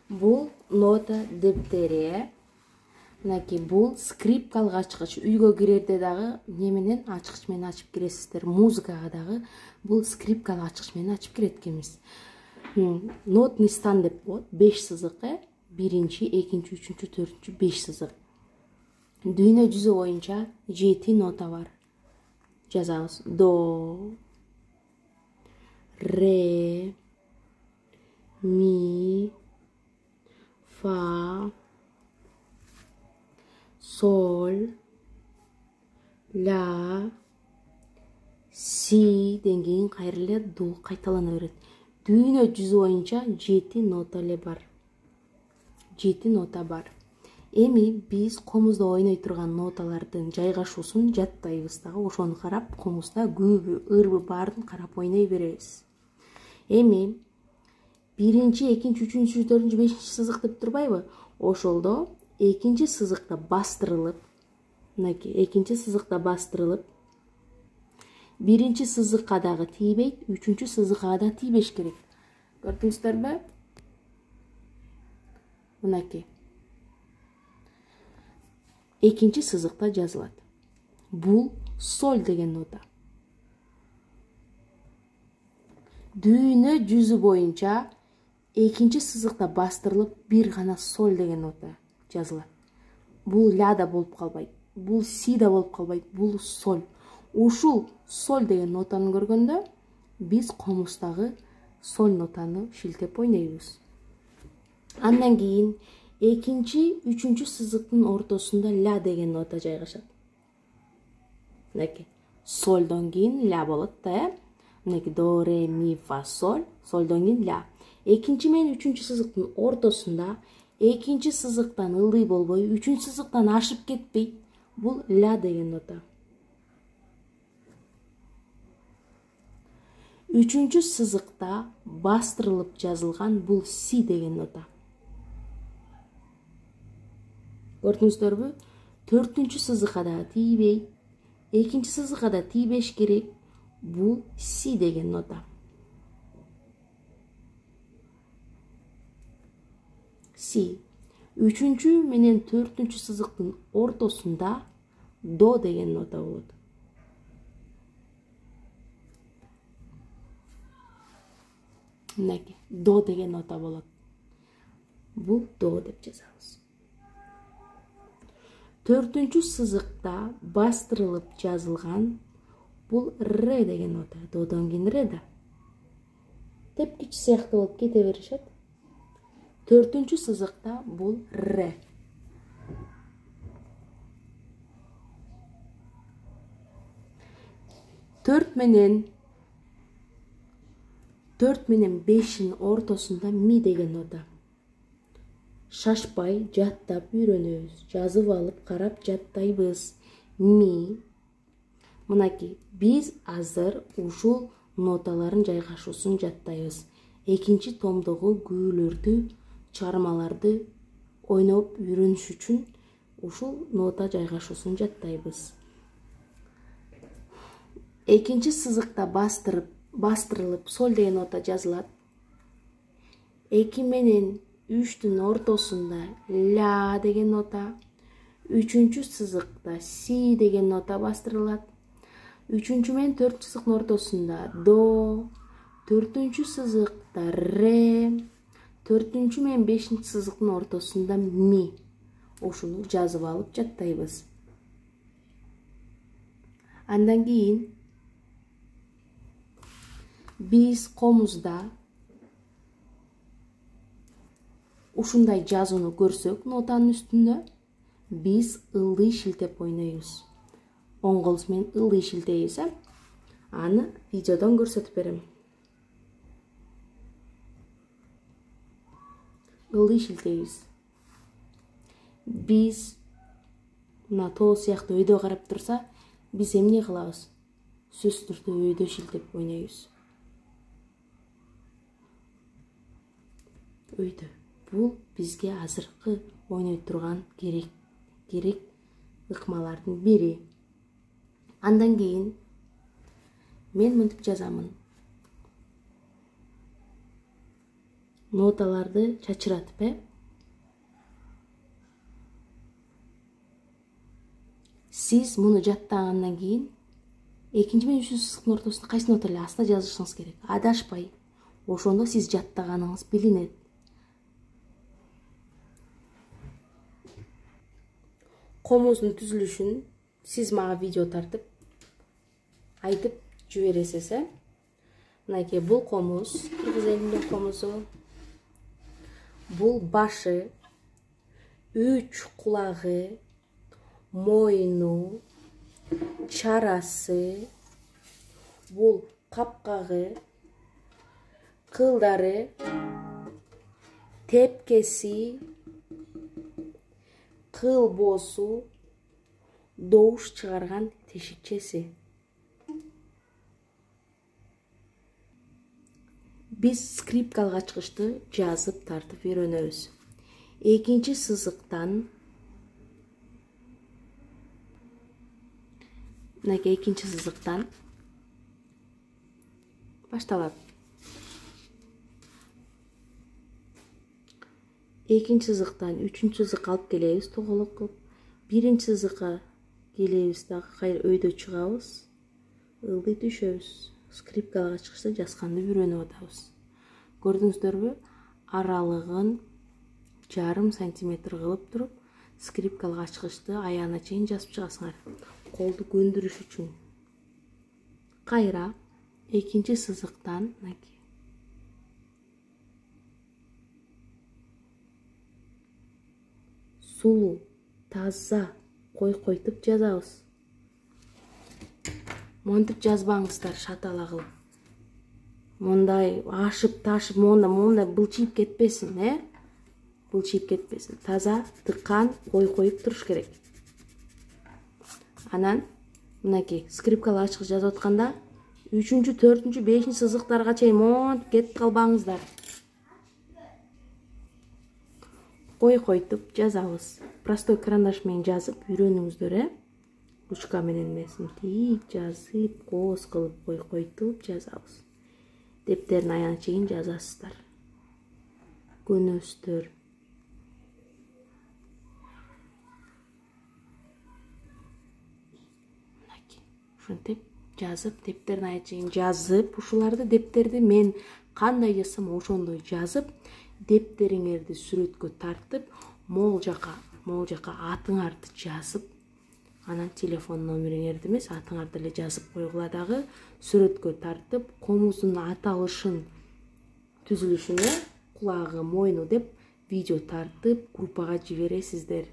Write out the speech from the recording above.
Бул нота дептери. Мынакей бул скрипкалык ачкыч. Үйгө кирерде дагы неменен ачкыч менен ачып киресиздер. Музыкага дагы бул скрипкалык ачкыч менен ачып кирет экенбиз. Нотный стан деп коет. 5 сызык, биринчи, экинчи, үчүнчү, төртүнчү, 5 сызык. Дүйнө жүзү боюнча 7 нота бар. Жазабыз: до, ре, ми, фа, соль, ля, си деген кайра эле до кайталана берет. Дүйнө жүзү боюнча 7 нота эле бар. 7 нота бар. Эми биз комузда ойной турган ноталардын жайгашуусун жаттайбыз дагы. Ошону карап, комузда көбү, ырбы баарын карап ойной беребиз. Эми биринчи, экинчи, үчүнчү, төртүнчү, бешинчи сызык деп турбайбы? Ошолдо экинчи сызыкта бастырылып, мынакей экинчи сызыкта бастырылып, биринчи сызыкка дагы тийбейт, үчүнчү сызыкка да тийбеш керек. Көрдүңүздөрбү? Мынакей. Экинчи сызыкта жазылат. Бул соль деген нота. Дүйнө жүзү боюнча экинчи сызыкта бастырылып, бир гана соль деген нота жазылат. Бул ля да болуп калбайт, бул си да болуп калбайт, бул соль. Ушул соль деген нотаны көргөндө биз комуздагы соль нотаны шилтеп ойнойбуз. Андан кийин экинчи, үчүнчү сызыктын ортосунда ля деген нота жайгашат. Мынакей. Сольдон кийин ля болот да, Мынакей до, ре, ми, фа, соль, сольдон кийин ля. Экинчи менен үчүнчү сызыктын ортосунда экинчи сызыктан ылдый болбой, үчүнчү сызыктан ашып кетпейт. Бул ля деген нота. Үчүнчү сызыкта бастырылып жазылган бул си деген нота. Көрдүңүздөрбү? Төртүнчү сызыкка да тийбейт, экинчи сызыкка да тийбеш керек. Бул си деген нота. Си. Үчүнчү менен төртүнчү сызыктын ортосунда до деген нота болот. Мынакей, до деген нота болот. Бул до деп жазабыз. Төртүнчү сызыкта бастырылып жазылган бул ре деген нота. Додон кийин ре да. Тепкич сыяктуу болуп кете беришет. Төртүнчү сызыкта бул ре. Төрт менен бештин ортосунда ми деген нота. Шашпай жаттап үйрөнөбүз. Жазып алып, карап жаттайбыз. Ми. Мынакей, биз азыр ушул ноталардын жайгашуусун жаттайбыз. Экинчи томдогу күйлөрдү, чыгармаларды ойноп үйрөнүш үчүн ушул нота жайгашуусун жаттайбыз. Экинчи сызыкта бастырылып соль деген нота жазылат. 2 менен 3-түн ортосунда ля деген нота. Үчүнчү сызыкта си деген нота бастырылат. Үчүнчү менен 4-чү сызыктын ортосунда до. 4-чү сызыкта ре. 4-чү менен 5-чү сызыктын ортосунда ми. Ошону жазып алып жаттайбыз. Андан кийин биз комузда ушундай жазууну көрсөк нотанын үстүндө, биз ылдый шилтеп ойнойбуз. Оң колубуз менен ылдый шилтейбиз. Аны видеодон көрсөтүп берем. Ылдый шилтейбиз. Биз мына тоо сыяктуу өйдө карап турса, биз эмне кылабыз? Сөзсүз түрдө өйдө шилтеп ойнойбуз. Өйдө. Бул бизге азыркы ойной турган керек ыкмалардын бири. Андан кийин мен мынтип жазамын. ноталарды чачыратып, сиз муну жаттагандан кийин экинчи менен үчүнчү сызыктын ортосунда кайсы нота эле астына жазышыңыз керек. Адашпай. Ошондо сиз жаттаганыңыз билинет. Комуздун түзүлүшүн сиз мага видео тартып айтып жибересиз, Мынакей бул комуз, кыргыз элинин комузу. Бул башы, 3 кулагы, мойну, чарасы, бул капкагы, кылдары, тепкеси, кылбосу, добуш чыгарган тешикчеси. Биз скрипкалык ачкычты жазып тартып үйрөнөбүз. Экинчи сызыктан башталат. Экинчи сызыктан үчүнчү сызыкка алып келебиз, тоголок кылып. Биринчи сызыкка келебиз, дагы кайра өйдө чыгабыз, ылдый түшөбүз. Скрипкалык ачкычты жазганды үйрөнүп атабыз. Көрдүңүздөрбү? Аралыгын 0,5 сантиметр кылып туруп, скрипкалык ачкычты аягына чейин жазып чыгасыңар. Колду көндүрүш үчүн. Кайра экинчи сызыктан сулуу, таза койкойтуп жазабыз. Монтип жазбаңыздар шатала кылып. Мондай ашып, ташып, мондай былчыйып кетпесин, Былчыйып кетпесин. Таза, тыккан, койкоюп туруш керек. Анан, мынакей, скрипкалык ачкыч жазып атканда 3-чү, 4-чү, 5-чи сызыктарга чейин монтип кетип калбаңыздар. Койкойтуп жазабыз. Простой карандаш менен жазып үйрөнүңүздөр, Ручка менен эмесин тип жазып, кооз кылып койкойтуп жазабыз. Дептердин аягына чейин жазасыздар. Көнөсүздөр. Ушинтип жазып, дептердин аягына чейин жазып, ушуларды дептерди мен кандай жазсам ошондой жазып, дептериңерди сүрөткө тартып, могул жака атыңарды жазып, анан телефон номериңерди эмес, атыңарды эле жазып койгула дагы, сүрөткө тартып, комуздун аталышын, түзүлүшүнө, кулагы, мойну деп видео тартып группага жибересиздер.